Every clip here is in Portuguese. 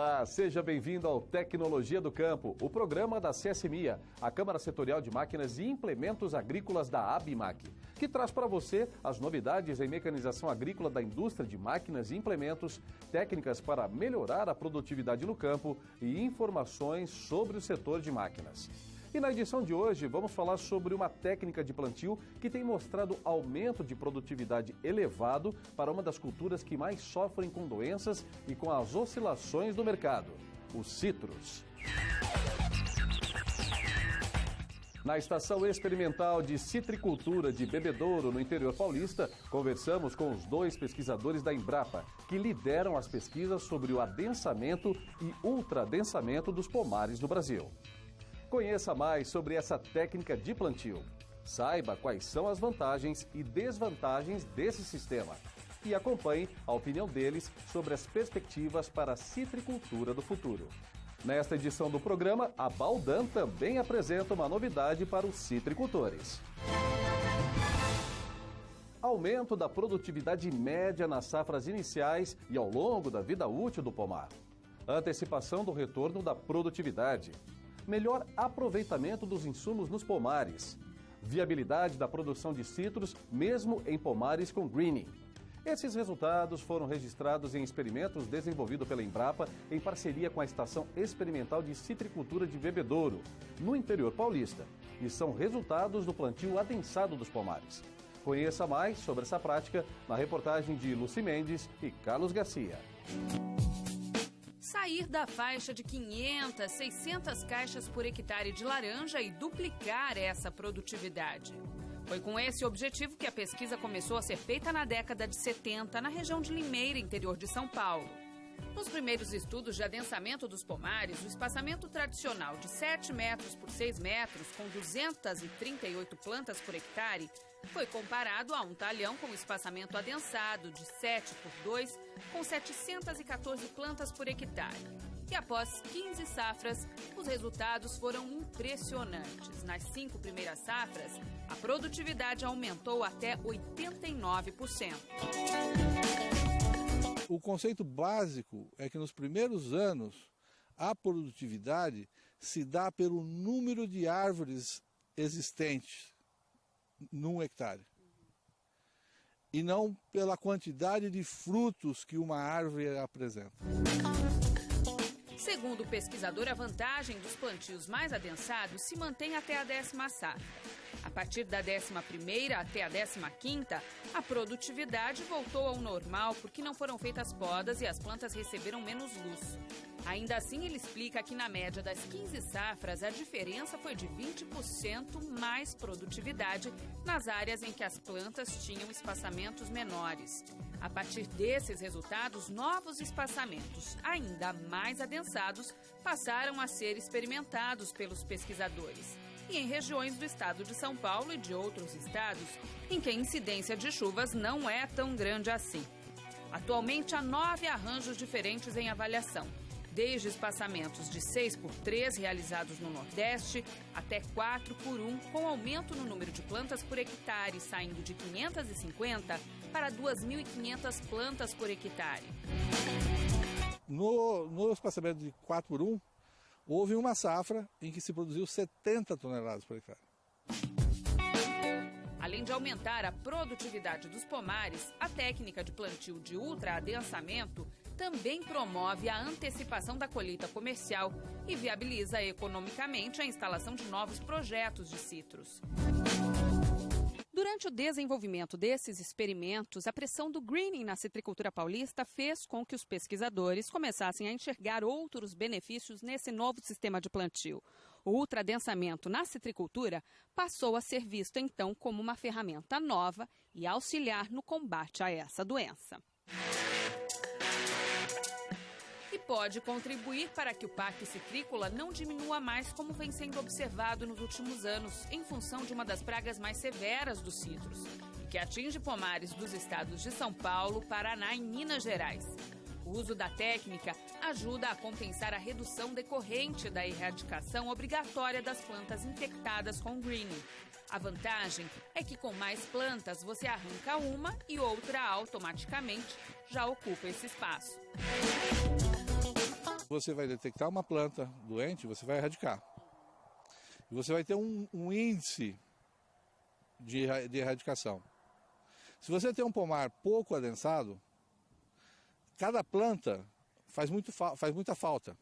Olá, seja bem-vindo ao Tecnologia do Campo, o programa da CSMIA, a Câmara Setorial de Máquinas e Implementos Agrícolas da ABMAC, que traz para você as novidades em mecanização agrícola da indústria de máquinas e implementos, técnicas para melhorar a produtividade no campo e informações sobre o setor de máquinas. E na edição de hoje vamos falar sobre uma técnica de plantio que tem mostrado aumento de produtividade elevado para uma das culturas que mais sofrem com doenças e com as oscilações do mercado, os citros. Na Estação Experimental de Citricultura de Bebedouro, no interior paulista, conversamos com os dois pesquisadores da Embrapa, que lideram as pesquisas sobre o adensamento e ultradensamento dos pomares no Brasil. Conheça mais sobre essa técnica de plantio. Saiba quais são as vantagens e desvantagens desse sistema. E acompanhe a opinião deles sobre as perspectivas para a citricultura do futuro. Nesta edição do programa, a Baldan também apresenta uma novidade para os citricultores. Aumento da produtividade média nas safras iniciais e ao longo da vida útil do pomar. Antecipação do retorno da produtividade. Melhor aproveitamento dos insumos nos pomares, viabilidade da produção de citros mesmo em pomares com greening. Esses resultados foram registrados em experimentos desenvolvidos pela Embrapa em parceria com a Estação Experimental de Citricultura de Bebedouro, no interior paulista, e são resultados do plantio adensado dos pomares. Conheça mais sobre essa prática na reportagem de Luci Mendes e Carlos Garcia. Sair da faixa de 500, 600 caixas por hectare de laranja e duplicar essa produtividade. Foi com esse objetivo que a pesquisa começou a ser feita na década de 70, na região de Limeira, interior de São Paulo. Nos primeiros estudos de adensamento dos pomares, o espaçamento tradicional de 7 metros por 6 metros, com 238 plantas por hectare, foi comparado a um talhão com espaçamento adensado de 7 por 2, com 714 plantas por hectare. E após 15 safras, os resultados foram impressionantes. Nas 5 primeiras safras, a produtividade aumentou até 89%. O conceito básico é que nos primeiros anos a produtividade se dá pelo número de árvores existentes num hectare e não pela quantidade de frutos que uma árvore apresenta. Segundo o pesquisador, a vantagem dos plantios mais adensados se mantém até a 10ª safra. A partir da 11ª até a 15ª, a produtividade voltou ao normal porque não foram feitas podas e as plantas receberam menos luz. Ainda assim, ele explica que na média das 15 safras, a diferença foi de 20% mais produtividade nas áreas em que as plantas tinham espaçamentos menores. A partir desses resultados, novos espaçamentos, ainda mais adensados, passaram a ser experimentados pelos pesquisadores. E em regiões do estado de São Paulo e de outros estados, em que a incidência de chuvas não é tão grande assim. Atualmente, há 9 arranjos diferentes em avaliação, desde espaçamentos de 6 por 3 realizados no Nordeste, até 4 por 1, com aumento no número de plantas por hectare, saindo de 550 para 2.500 plantas por hectare. No espaçamento de 4 por 1, houve uma safra em que se produziu 70 toneladas por hectare. Além de aumentar a produtividade dos pomares, a técnica de plantio de ultra-adensamento também promove a antecipação da colheita comercial e viabiliza economicamente a instalação de novos projetos de citros. Durante o desenvolvimento desses experimentos, a pressão do greening na citricultura paulista fez com que os pesquisadores começassem a enxergar outros benefícios nesse novo sistema de plantio. O ultradensamento na citricultura passou a ser visto então como uma ferramenta nova e auxiliar no combate a essa doença. E pode contribuir para que o parque citrícola não diminua mais como vem sendo observado nos últimos anos, em função de uma das pragas mais severas dos citros, que atinge pomares dos estados de São Paulo, Paraná e Minas Gerais. O uso da técnica ajuda a compensar a redução decorrente da erradicação obrigatória das plantas infectadas com greening. A vantagem é que com mais plantas você arranca uma e outra automaticamente já ocupa esse espaço. Você vai detectar uma planta doente, você vai erradicar. E você vai ter um índice de erradicação. Se você tem um pomar pouco adensado, cada planta faz muita falta.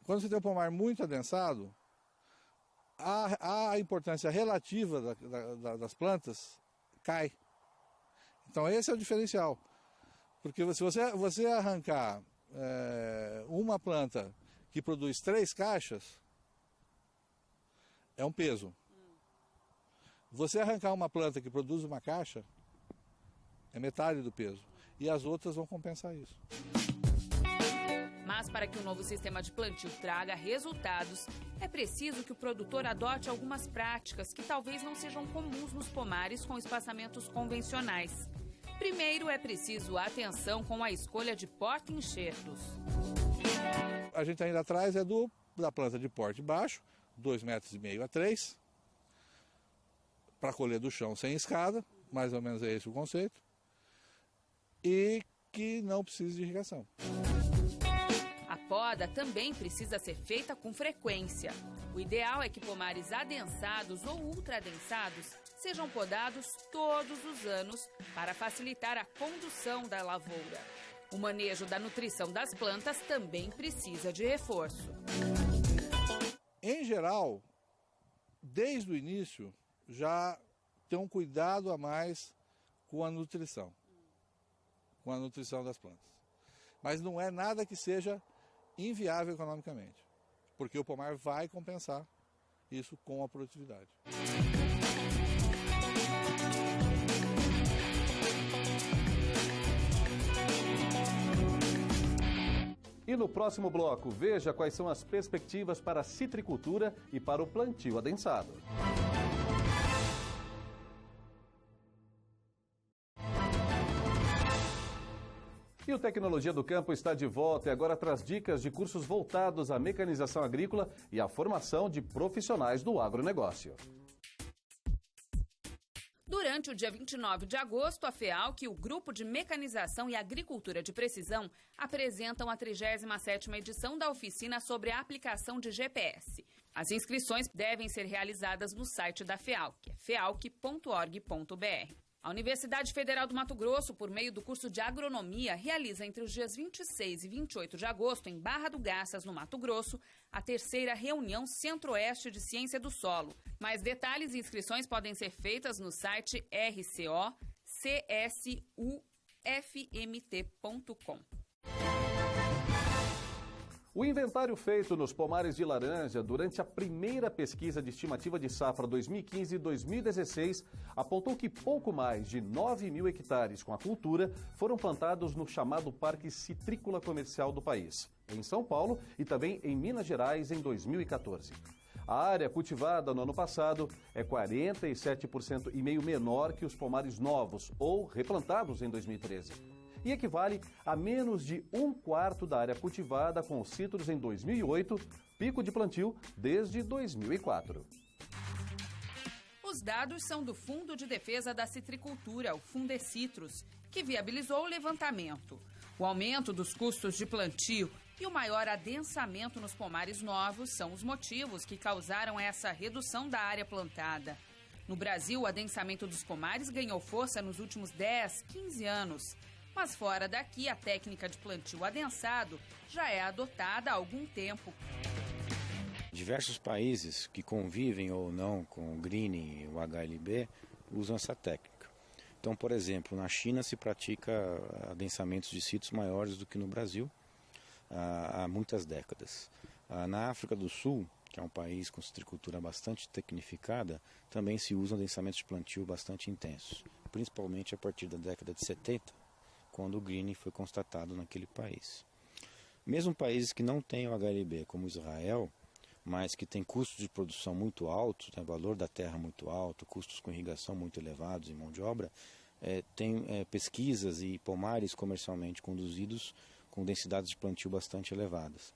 Quando você tem um pomar muito adensado, a importância relativa das plantas cai. Então esse é o diferencial. Porque se você arrancar uma planta que produz 3 caixas, é um peso. Você arrancar uma planta que produz uma caixa, é metade do peso. E as outras vão compensar isso. Mas para que o novo sistema de plantio traga resultados, é preciso que o produtor adote algumas práticas que talvez não sejam comuns nos pomares com espaçamentos convencionais. Primeiro, é preciso atenção com a escolha de porta-enxertos. A gente ainda atrás da planta de porte baixo, 2,5 metros a 3, para colher do chão sem escada, mais ou menos é esse o conceito, e que não precisa de irrigação. A poda também precisa ser feita com frequência. O ideal é que pomares adensados ou ultradensados sejam podados todos os anos para facilitar a condução da lavoura. O manejo da nutrição das plantas também precisa de reforço. Em geral, desde o início, já tem um cuidado a mais com a nutrição das plantas. Mas não é nada que seja inviável economicamente, porque o pomar vai compensar isso com a produtividade. E no próximo bloco, veja quais são as perspectivas para a citricultura e para o plantio adensado. E o Tecnologia do Campo está de volta e agora traz dicas de cursos voltados à mecanização agrícola e à formação de profissionais do agronegócio. Durante o dia 29 de agosto, a FEALC e o Grupo de Mecanização e Agricultura de Precisão apresentam a 37ª edição da oficina sobre a aplicação de GPS. As inscrições devem ser realizadas no site da FEALC, fealc.org.br. A Universidade Federal do Mato Grosso, por meio do curso de Agronomia, realiza entre os dias 26 e 28 de agosto, em Barra do Garças, no Mato Grosso, a 3ª reunião Centro-Oeste de Ciência do Solo. Mais detalhes e inscrições podem ser feitas no site rcocsusufmt.com. O inventário feito nos pomares de laranja durante a primeira pesquisa de estimativa de safra 2015 e 2016 apontou que pouco mais de 9.000 hectares com a cultura foram plantados no chamado Parque Citrícola Comercial do país, em São Paulo e também em Minas Gerais em 2014. A área cultivada no ano passado é 47,5% menor que os pomares novos ou replantados em 2013. E equivale a menos de 1/4 da área cultivada com os citros em 2008, pico de plantio desde 2004. Os dados são do Fundo de Defesa da Citricultura, o Fundecitrus, que viabilizou o levantamento. O aumento dos custos de plantio e o maior adensamento nos pomares novos são os motivos que causaram essa redução da área plantada. No Brasil, o adensamento dos pomares ganhou força nos últimos 10, 15 anos. Mas fora daqui, a técnica de plantio adensado já é adotada há algum tempo. Diversos países que convivem ou não com o greening e o HLB usam essa técnica. Então, por exemplo, na China se pratica adensamentos de sítios maiores do que no Brasil há muitas décadas. Na África do Sul, que é um país com citricultura bastante tecnificada, também se usam adensamentos de plantio bastante intensos, principalmente a partir da década de 70, quando o greening foi constatado naquele país. Mesmo países que não têm o HLB, como Israel, mas que têm custos de produção muito altos, valor da terra muito alto, custos com irrigação muito elevados e mão de obra, tem pesquisas e pomares comercialmente conduzidos com densidades de plantio bastante elevadas.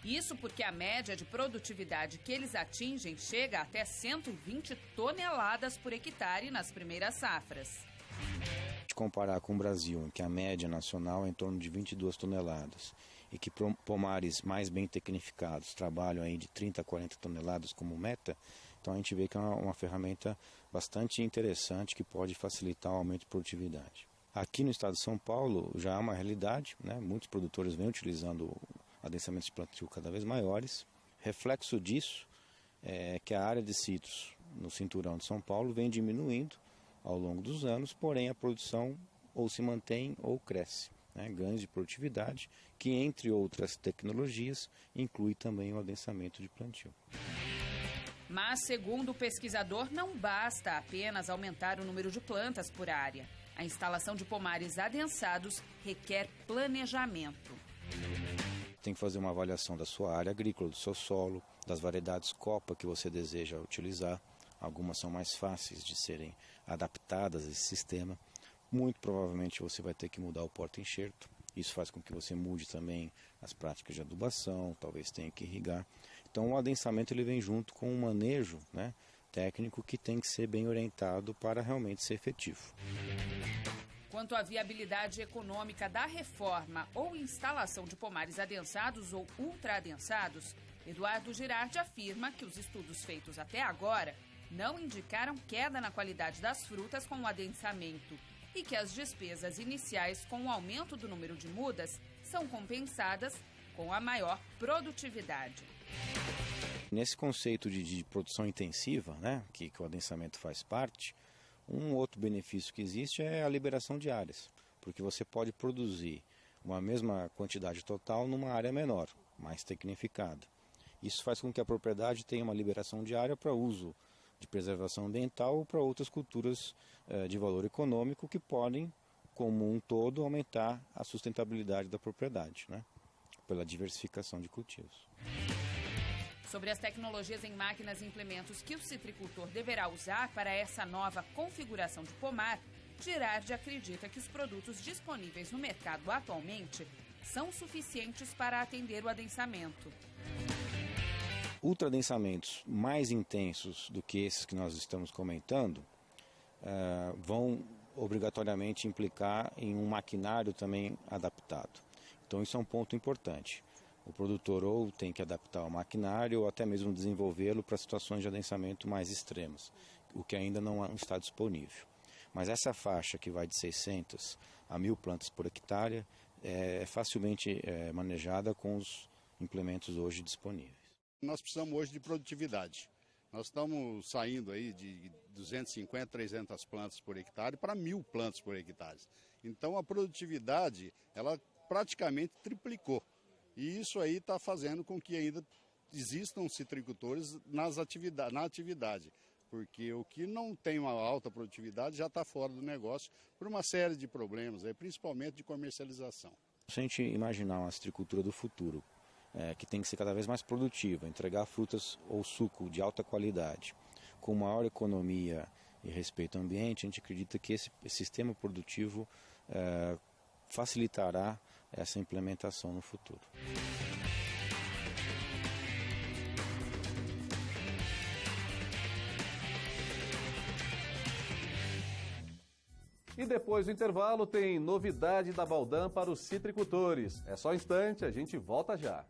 Isso porque a média de produtividade que eles atingem chega até 120 toneladas por hectare nas primeiras safras. gente comparar com o Brasil, em que a média nacional é em torno de 22 toneladas, e que pomares mais bem tecnificados trabalham aí de 30 a 40 toneladas como meta, então a gente vê que é uma ferramenta bastante interessante que pode facilitar o aumento de produtividade. Aqui no estado de São Paulo já há uma realidade, né? Muitos produtores vêm utilizando adensamentos de plantio cada vez maiores. Reflexo disso é que a área de citros no cinturão de São Paulo vem diminuindo ao longo dos anos, porém a produção ou se mantém ou cresce, né? Ganhos de produtividade que, entre outras tecnologias, inclui também o adensamento de plantio. Mas, segundo o pesquisador, não basta apenas aumentar o número de plantas por área. A instalação de pomares adensados requer planejamento. Tem que fazer uma avaliação da sua área agrícola, do seu solo, das variedades copa que você deseja utilizar. Algumas são mais fáceis de serem adaptadas a esse sistema. Muito provavelmente você vai ter que mudar o porta-enxerto. Isso faz com que você mude também as práticas de adubação, talvez tenha que irrigar. Então o adensamento ele vem junto com um manejo, né, técnico que tem que ser bem orientado para realmente ser efetivo. Quanto à viabilidade econômica da reforma ou instalação de pomares adensados ou ultra-adensados, Eduardo Girardi afirma que os estudos feitos até agora não indicaram queda na qualidade das frutas com o adensamento e que as despesas iniciais com o aumento do número de mudas são compensadas com a maior produtividade. Nesse conceito de produção intensiva, né, que o adensamento faz parte, um outro benefício que existe é a liberação de áreas, porque você pode produzir uma mesma quantidade total numa área menor, mais tecnificada. Isso faz com que a propriedade tenha uma liberação de área para uso de preservação ambiental ou para outras culturas de valor econômico que podem, como um todo, aumentar a sustentabilidade da propriedade, né, pela diversificação de cultivos. Sobre as tecnologias em máquinas e implementos que o citricultor deverá usar para essa nova configuração de pomar, Girardi acredita que os produtos disponíveis no mercado atualmente são suficientes para atender o adensamento. Ultradensamentos mais intensos do que esses que nós estamos comentando vão obrigatoriamente implicar em um maquinário também adaptado. Então isso é um ponto importante. O produtor ou tem que adaptar o maquinário ou até mesmo desenvolvê-lo para situações de adensamento mais extremas, o que ainda não está disponível. Mas essa faixa que vai de 600 a 1.000 plantas por hectare é facilmente manejada com os implementos hoje disponíveis. Nós precisamos hoje de produtividade. Nós estamos saindo aí de 250, 300 plantas por hectare para 1.000 plantas por hectare. Então a produtividade ela praticamente triplicou. E isso aí está fazendo com que ainda existam citricultores na atividade, porque o que não tem uma alta produtividade já está fora do negócio por uma série de problemas, principalmente de comercialização. Se a gente imaginar uma citricultura do futuro, que tem que ser cada vez mais produtiva, entregar frutas ou suco de alta qualidade, com maior economia e respeito ao ambiente, a gente acredita que esse sistema produtivo facilitará essa implementação no futuro. E depois do intervalo tem novidade da Valdan para os citricultores. É só um instante, a gente volta já.